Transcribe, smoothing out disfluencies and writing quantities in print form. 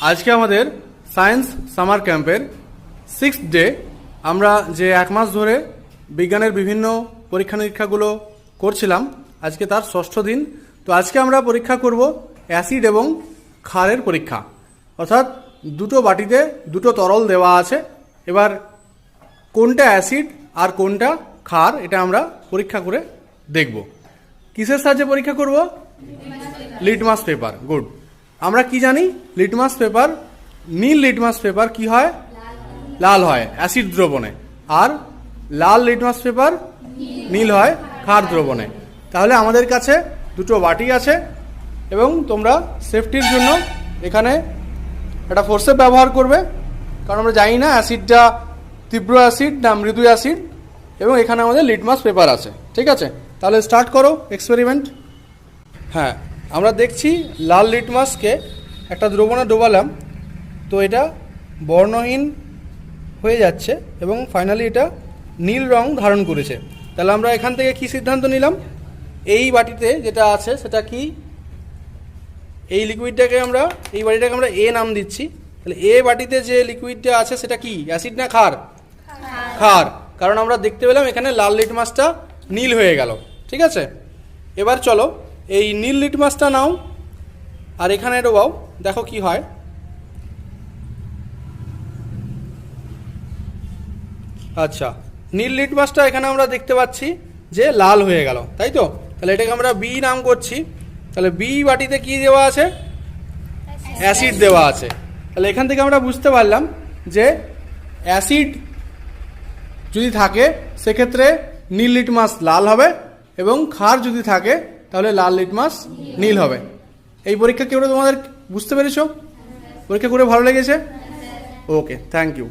আজকে আমাদের science summer ক্যাম্পের 6th ডে। আমরা যে 1 মাস ধরে বিজ্ঞানের বিভিন্ন পরীক্ষা নিরীক্ষাগুলো করছিলাম, আজকে তার 6ষ্ঠ দিন। তো আজকে আমরা পরীক্ষা করব অ্যাসিড এবং ক্ষারের পরীক্ষা, অর্থাৎ দুটো বাটিতে দুটো তরল দেওয়া আছে। এবার কোনটা অ্যাসিড আর কোনটা ক্ষার এটা আমরা পরীক্ষা করে দেখব। কিসের সাহায্যে পরীক্ষা করব? Litmus paper. গুড। আমরা কি জানি? লিটমাস পেপার, নীল লিটমাস পেপার কি হয়? লাল হয় অ্যাসিড দ্রবণে, আর লাল লিটমাস পেপার নীল হয় ক্ষার দ্রবণে। তাহলে আমাদের কাছে দুটো বাটি আছে এবং তোমরা সেফটির জন্য এখানে একটা ফোর্সেপ ব্যবহার করবে, কারণ আমরা জানি না অ্যাসিডটা তীব্র অ্যাসিড না মৃদু অ্যাসিড। এবং এখানে আমাদের লিটমাস পেপার আছে, ঠিক আছে? তাহলে স্টার্ট করো এক্সপেরিমেন্ট। হ্যাঁ, আমরা দেখছি লাল লিটমাসকে একটা দ্রবণে ডোবালাম, তো এটা বর্ণহীন হয়ে যাচ্ছে এবং ফাইনালি এটা নীল রং ধারণ করেছে। তাহলে আমরা এখান থেকে কি সিদ্ধান্ত নিলাম? এই বাটিতে যেটা আছে সেটা কি? এই লিকুইডটাকে আমরা, এই বাটিটাকে আমরা এ নাম দিচ্ছি। তাহলে এ বাটিতে যে লিকুইডটা আছে সেটা কি, অ্যাসিড না ক্ষার? ক্ষার। কারণ আমরা দেখতে পেলাম এখানে লাল লিটমাসটা নীল হয়ে গেল, ঠিক আছে? এবার চলো এই নীল লিটমাসটা নাও আর এখানে ডোবাও, দেখো কি হয়। আচ্ছা, নীল লিটমাসটা এখানে আমরা দেখতে পাচ্ছি যে লাল হয়ে গেল, তাই তো? তাহলে এটাকে আমরা বি নাম করছি। তাহলে বি বাটিতে কি দেওয়া আছে? অ্যাসিড দেওয়া আছে। তাহলে এখান থেকে আমরা বুঝতে পারলাম যে অ্যাসিড যদি থাকে সেক্ষেত্রে নীল লিটমাস লাল হবে, এবং ক্ষার যদি থাকে তাহলে লাল লিটমাস নীল হবে। এই পরীক্ষা কেউ তোমাদের বুঝতে পেরেছো? পরীক্ষা করে ভালো লেগেছে? ওকে, থ্যাংক ইউ।